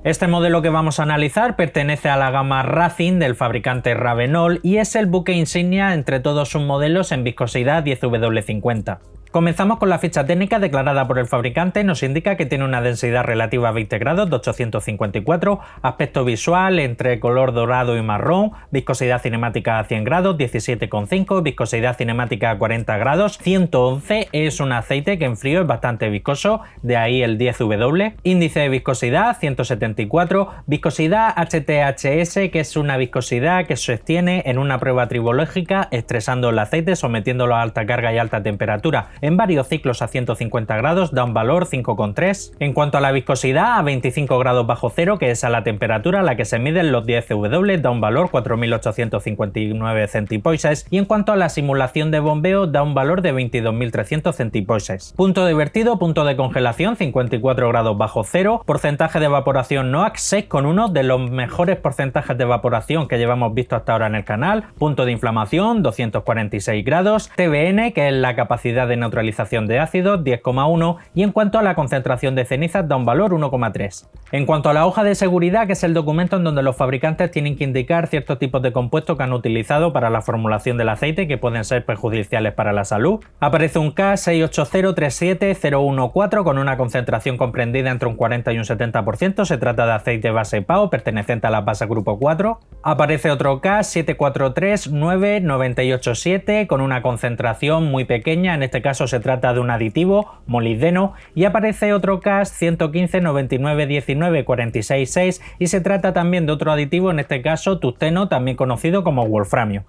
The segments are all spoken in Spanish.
Este modelo que vamos a analizar pertenece a la gama Racing del fabricante Ravenol y es el buque insignia entre todos sus modelos en viscosidad 10W50. Comenzamos con la ficha técnica declarada por el fabricante. Nos indica que tiene una densidad relativa a 20 grados de 854, aspecto visual entre color dorado y marrón, viscosidad cinemática a 100 grados, 17,5, viscosidad cinemática a 40 grados, 111, es un aceite que en frío es bastante viscoso, de ahí el 10W, índice de viscosidad 174, viscosidad HTHS, que es una viscosidad que se obtiene en una prueba tribológica estresando el aceite, sometiéndolo a alta carga y alta temperatura. En varios ciclos a 150 grados da un valor 5,3. En cuanto a la viscosidad, a 25 grados bajo cero, que es a la temperatura a la que se miden los 10W, da un valor 4.859 centipoises. Y en cuanto a la simulación de bombeo, da un valor de 22.300 centipoises. Punto de vertido, punto de congelación, 54 grados bajo cero. Porcentaje de evaporación NOAC 6,1, de los mejores porcentajes de evaporación que llevamos visto hasta ahora en el canal. Punto de inflamación, 246 grados. TBN, que es la capacidad de neutralización de ácidos, 10,1, y en cuanto a la concentración de cenizas da un valor 1,3. En cuanto a la hoja de seguridad, que es el documento en donde los fabricantes tienen que indicar ciertos tipos de compuestos que han utilizado para la formulación del aceite que pueden ser perjudiciales para la salud, aparece un K68037-014 con una concentración comprendida entre un 40 y un 70%, se trata de aceite base PAO perteneciente a la base grupo 4. Aparece otro K7439-987 con una concentración muy pequeña, en este caso se trata de un aditivo, molibdeno, y aparece otro CAS 115-99-19-46-6 y se trata también de otro aditivo, en este caso tungsteno, también conocido como wolframio.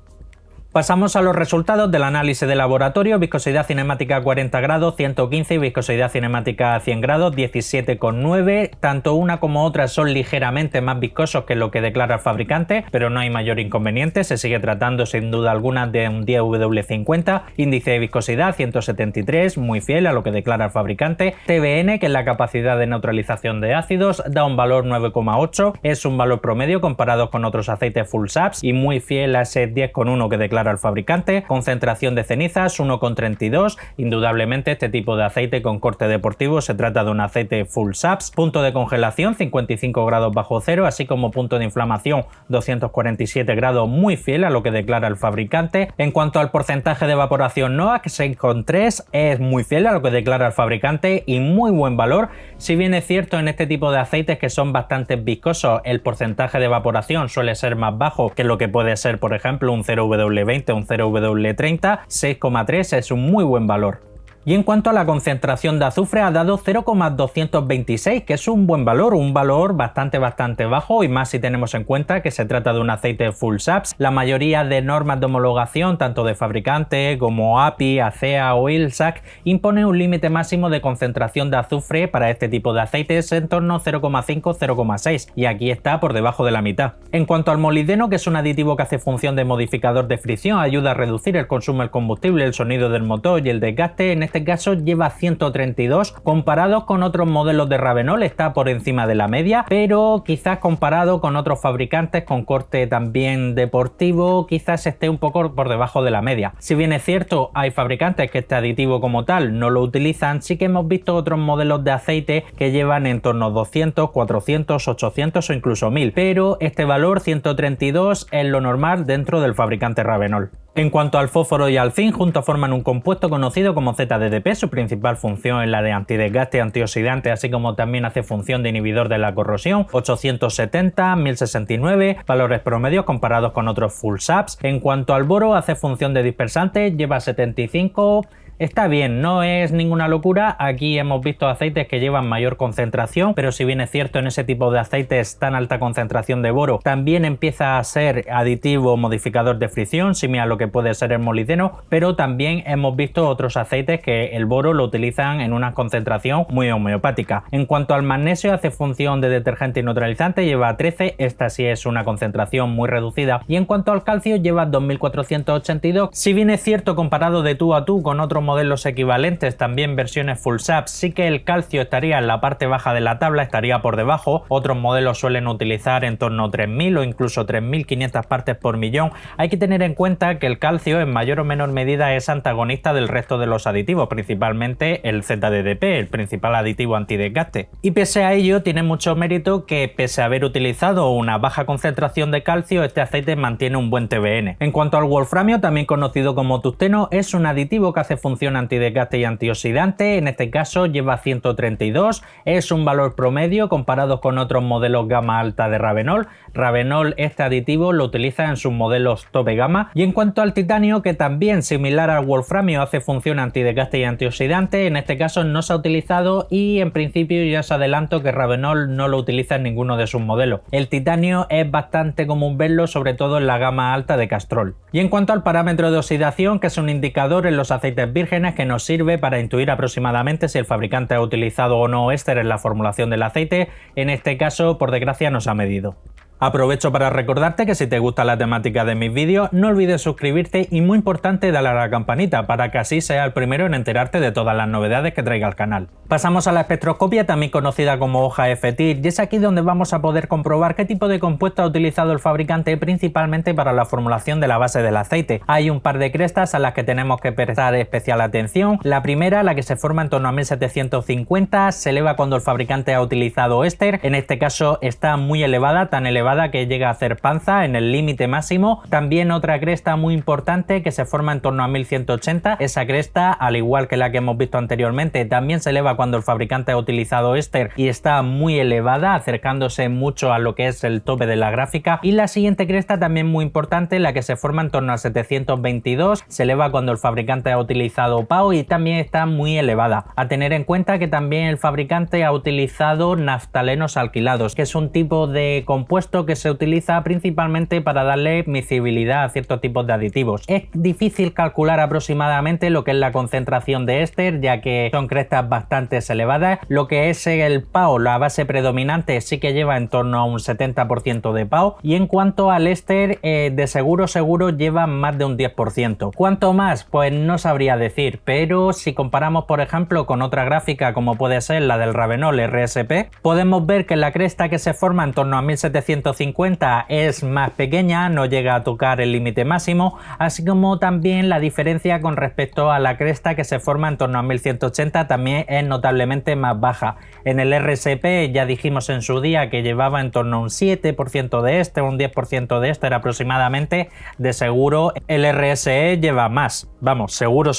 Pasamos a los resultados del análisis de laboratorio. Viscosidad cinemática a 40 grados, 115 y viscosidad cinemática a 100 grados, 17,9. Tanto una como otra son ligeramente más viscosos que lo que declara el fabricante, pero no hay mayor inconveniente. Se sigue tratando sin duda alguna de un 10W50. Índice de viscosidad 173, muy fiel a lo que declara el fabricante. TBN, que es la capacidad de neutralización de ácidos, da un valor 9,8. Es un valor promedio comparado con otros aceites full saps y muy fiel a ese 10,1 que declara al fabricante. Concentración de cenizas 1,32. Indudablemente este tipo de aceite con corte deportivo se trata de un aceite full saps. Punto de congelación 55 grados bajo cero, así como punto de inflamación 247 grados, muy fiel a lo que declara el fabricante. En cuanto al porcentaje de evaporación NOAC 6,3, es muy fiel a lo que declara el fabricante y muy buen valor. Si bien es cierto en este tipo de aceites que son bastante viscosos, el porcentaje de evaporación suele ser más bajo que lo que puede ser, por ejemplo, un 0W20 o un 0W30, 6,3 es un muy buen valor. Y en cuanto a la concentración de azufre ha dado 0,226, que es un buen valor, un valor bastante bajo, y más si tenemos en cuenta que se trata de un aceite full saps. La mayoría de normas de homologación, tanto de fabricante como API, ACEA o ILSAC, impone un límite máximo de concentración de azufre para este tipo de aceites en torno a 0,5-0,6, y aquí está por debajo de la mitad. En cuanto al molibdeno, que es un aditivo que hace función de modificador de fricción, ayuda a reducir el consumo del combustible, el sonido del motor y el desgaste, en este caso lleva 132, comparado con otros modelos de Ravenol está por encima de la media, pero quizás comparado con otros fabricantes con corte también deportivo, quizás esté un poco por debajo de la media. Si bien es cierto, hay fabricantes que este aditivo como tal no lo utilizan, sí que hemos visto otros modelos de aceite que llevan en torno a 200, 400, 800 o incluso 1000, pero este valor 132 es lo normal dentro del fabricante Ravenol. En cuanto al fósforo y al zinc, juntos forman un compuesto conocido como ZDDP. Su principal función es la de antidesgaste, antioxidante, así como también hace función de inhibidor de la corrosión. 870, 1069, valores promedios comparados con otros full saps. En cuanto al boro, hace función de dispersante, lleva 75. Está bien, no es ninguna locura. Aquí hemos visto aceites que llevan mayor concentración, pero si bien es cierto en ese tipo de aceites tan alta concentración de boro, también empieza a ser aditivo modificador de fricción, similar a lo que puede ser el molibdeno, pero también hemos visto otros aceites que el boro lo utilizan en una concentración muy homeopática. En cuanto al magnesio, hace función de detergente y neutralizante, lleva 13, esta sí es una concentración muy reducida, y en cuanto al calcio lleva 2482. Si bien es cierto comparado de tú a tú con otros modelos modelos equivalentes, también versiones full SAP, sí que el calcio estaría en la parte baja de la tabla, estaría por debajo. Otros modelos suelen utilizar en torno a 3000 o incluso 3500 partes por millón. Hay que tener en cuenta que el calcio en mayor o menor medida es antagonista del resto de los aditivos, principalmente el ZDDP, el principal aditivo antidesgaste. Y pese a ello, tiene mucho mérito que, pese a haber utilizado una baja concentración de calcio, este aceite mantiene un buen TBN. En cuanto al wolframio, también conocido como tungsteno, es un aditivo que hace función antidesgaste y antioxidante. En este caso lleva 132, es un valor promedio comparado con otros modelos gama alta de Ravenol. Ravenol este aditivo lo utiliza en sus modelos tope gama. Y en cuanto al titanio, que también similar al wolframio hace función antidesgaste y antioxidante, en este caso no se ha utilizado y en principio ya os adelanto que Ravenol no lo utiliza en ninguno de sus modelos. El titanio es bastante común verlo, sobre todo en la gama alta de Castrol. Y en cuanto al parámetro de oxidación, que es un indicador en los aceites vírgenes que nos sirve para intuir aproximadamente si el fabricante ha utilizado o no éster en la formulación del aceite, en este caso por desgracia no se ha medido. Aprovecho para recordarte que si te gusta la temática de mis vídeos, no olvides suscribirte y, muy importante, darle a la campanita para que así seas el primero en enterarte de todas las novedades que traiga el canal. Pasamos a la espectroscopia, también conocida como hoja FTIR, y es aquí donde vamos a poder comprobar qué tipo de compuesto ha utilizado el fabricante principalmente para la formulación de la base del aceite. Hay un par de crestas a las que tenemos que prestar especial atención. La primera, la que se forma en torno a 1750, se eleva cuando el fabricante ha utilizado éster. En este caso está muy elevada, tan elevada que llega a hacer panza en el límite máximo. También otra cresta muy importante que se forma en torno a 1180. Esa cresta, al igual que la que hemos visto anteriormente, también se eleva cuando el fabricante ha utilizado éster y está muy elevada, acercándose mucho a lo que es el tope de la gráfica. Y la siguiente cresta, también muy importante, la que se forma en torno a 722, se eleva cuando el fabricante ha utilizado PAO y también está muy elevada. A tener en cuenta que también el fabricante ha utilizado naftalenos alquilados, que es un tipo de compuesto que se utiliza principalmente para darle miscibilidad a ciertos tipos de aditivos. Es difícil calcular aproximadamente lo que es la concentración de éster, ya que son crestas bastante elevadas. Lo que es el PAO, la base predominante, sí que lleva en torno a un 70% de PAO, y en cuanto al éster, de seguro lleva más de un 10%. ¿Cuánto más? Pues no sabría decir, pero si comparamos por ejemplo con otra gráfica como puede ser la del Ravenol RSP, podemos ver que la cresta que se forma en torno a 1750 es más pequeña, no llega a tocar el límite máximo, así como también la diferencia con respecto a la cresta que se forma en torno a 1180 también es notablemente más baja. En el RSP ya dijimos en su día que llevaba en torno a un 7% de éster, un 10% de éster aproximadamente. De seguro el RSE lleva más, vamos, seguro.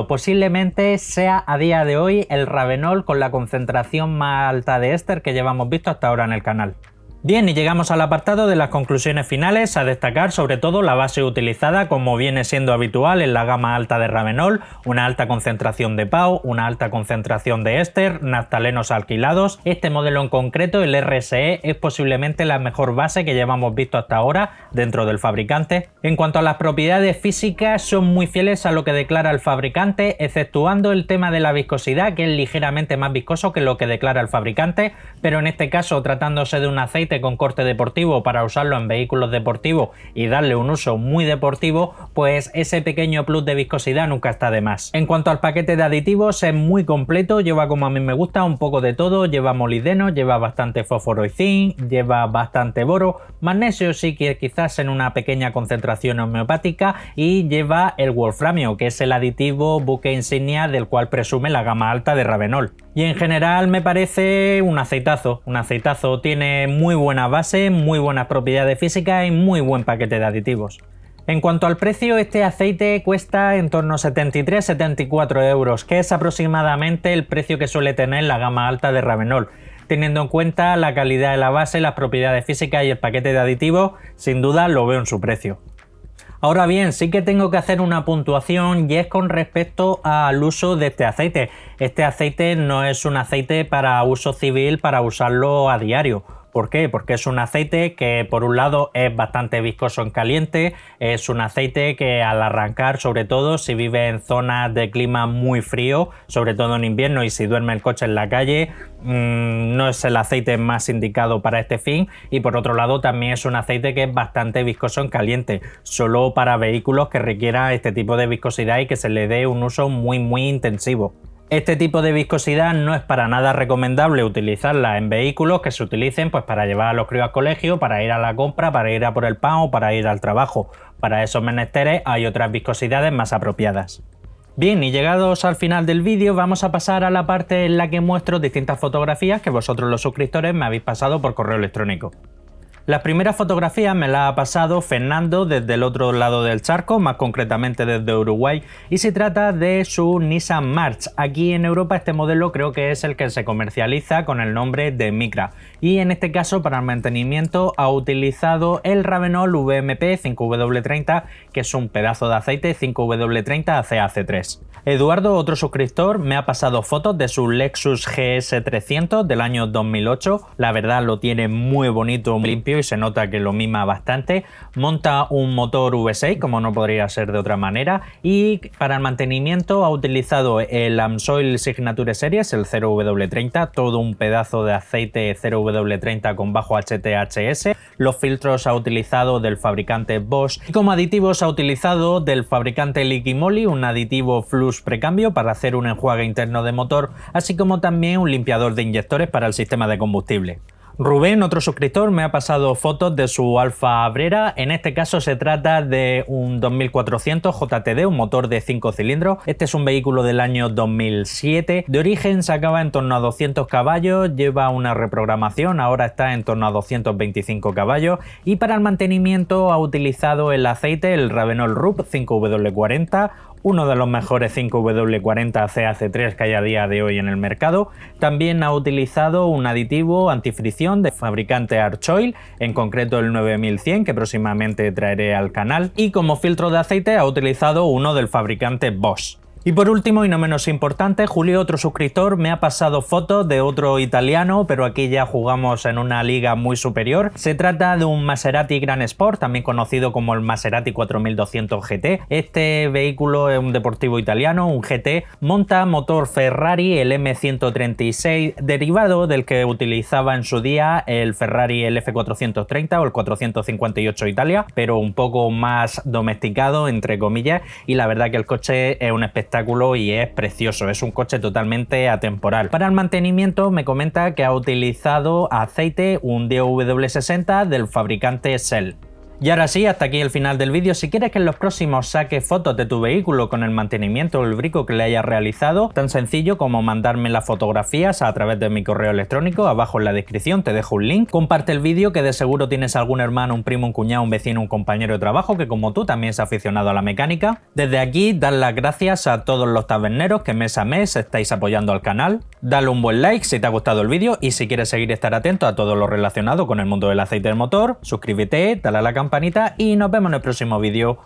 Posiblemente sea a día de hoy el Ravenol con la concentración más alta de éster que llevamos visto hasta ahora en el canal. Bien, y llegamos al apartado de las conclusiones finales, a destacar sobre todo la base utilizada, como viene siendo habitual en la gama alta de Ravenol, una alta concentración de PAO, una alta concentración de éster, naftalenos alquilados. Este modelo en concreto, el RSE, es posiblemente la mejor base que llevamos visto hasta ahora dentro del fabricante. En cuanto a las propiedades físicas, son muy fieles a lo que declara el fabricante, exceptuando el tema de la viscosidad, que es ligeramente más viscoso que lo que declara el fabricante, pero en este caso, tratándose de un aceite con corte deportivo para usarlo en vehículos deportivos y darle un uso muy deportivo, pues ese pequeño plus de viscosidad nunca está de más. En cuanto al paquete de aditivos, es muy completo, lleva, como a mí me gusta, un poco de todo. Lleva molibdeno, lleva bastante fósforo y zinc, lleva bastante boro, magnesio sí que quizás en una pequeña concentración homeopática, y lleva el wolframio, que es el aditivo buque insignia del cual presume la gama alta de Ravenol. Y en general me parece un aceitazo, tiene muy buena base, muy buenas propiedades físicas y muy buen paquete de aditivos. En cuanto al precio, este aceite cuesta en torno a 73-74 euros, que es aproximadamente el precio que suele tener la gama alta de Ravenol. Teniendo en cuenta la calidad de la base, las propiedades físicas y el paquete de aditivos, sin duda lo veo en su precio. Ahora bien, sí que tengo que hacer una puntuación, y es con respecto al uso de este aceite. Este aceite no es un aceite para uso civil, para usarlo a diario. ¿Por qué? Porque es un aceite que por un lado es bastante viscoso en caliente, es un aceite que al arrancar, sobre todo si vive en zonas de clima muy frío, sobre todo en invierno y si duerme el coche en la calle, no es el aceite más indicado para este fin. Y por otro lado también es un aceite que es bastante viscoso en caliente, solo para vehículos que requieran este tipo de viscosidad y que se le dé un uso muy intensivo. Este tipo de viscosidad no es para nada recomendable utilizarla en vehículos que se utilicen pues para llevar a los críos al colegio, para ir a la compra, para ir a por el pan o para ir al trabajo. Para esos menesteres hay otras viscosidades más apropiadas. Bien, y llegados al final del vídeo vamos a pasar a la parte en la que muestro distintas fotografías que vosotros los suscriptores me habéis pasado por correo electrónico. Las primeras fotografías me las ha pasado Fernando desde el otro lado del charco, más concretamente desde Uruguay, y se trata de su Nissan March. Aquí en Europa este modelo creo que es el que se comercializa con el nombre de Micra, y en este caso para el mantenimiento ha utilizado el Ravenol VMP 5W30, que es un pedazo de aceite 5W30 ACAC3. Eduardo, otro suscriptor, me ha pasado fotos de su Lexus GS300 del año 2008, la verdad lo tiene muy bonito, muy limpio y se nota que lo mima bastante. Monta un motor V6 como no podría ser de otra manera y para el mantenimiento ha utilizado el Amsoil Signature Series, el 0W30, todo un pedazo de aceite 0W30 con bajo HTHS. Los filtros ha utilizado del fabricante Bosch y como aditivos ha utilizado del fabricante Liqui Moly un aditivo flux precambio para hacer un enjuague interno de motor, así como también un limpiador de inyectores para el sistema de combustible. Rubén, otro suscriptor, me ha pasado fotos de su Alfa Abrera. En este caso se trata de un 2400 JTD, un motor de 5 cilindros. Este es un vehículo del año 2007. De origen sacaba en torno a 200 caballos, lleva una reprogramación, ahora está en torno a 225 caballos. Y para el mantenimiento ha utilizado el aceite, el Ravenol RUP 5W40, uno de los mejores 5W40 CAC3 que hay a día de hoy en el mercado. También ha utilizado un aditivo antifricción de fabricante Archoil, en concreto el 9100, que próximamente traeré al canal. Y como filtro de aceite ha utilizado uno del fabricante Bosch. Y por último y no menos importante, Julio, otro suscriptor, me ha pasado fotos de otro italiano, pero aquí ya jugamos en una liga muy superior. Se trata de un Maserati Gran Sport, también conocido como el Maserati 4200 GT. Este vehículo es un deportivo italiano, un GT, monta motor Ferrari, el M136, derivado del que utilizaba en su día el Ferrari el F430 o el 458 Italia, pero un poco más domesticado, entre comillas, y la verdad que el coche es un espectáculo y es precioso, es un coche totalmente atemporal. Para el mantenimiento me comenta que ha utilizado aceite, un DW60 del fabricante Shell. Y ahora sí, hasta aquí el final del vídeo. Si quieres que en los próximos saques fotos de tu vehículo con el mantenimiento o el brico que le hayas realizado, tan sencillo como mandarme las fotografías a través de mi correo electrónico, abajo en la descripción te dejo un link. Comparte el vídeo, que de seguro tienes algún hermano, un primo, un cuñado, un vecino, un compañero de trabajo que como tú también es aficionado a la mecánica. Desde aquí, dar las gracias a todos los taberneros que mes a mes estáis apoyando al canal. Dale un buen like si te ha gustado el vídeo y si quieres seguir estar atento a todo lo relacionado con el mundo del aceite del motor, suscríbete, dale a la campanita y nos vemos en el próximo vídeo.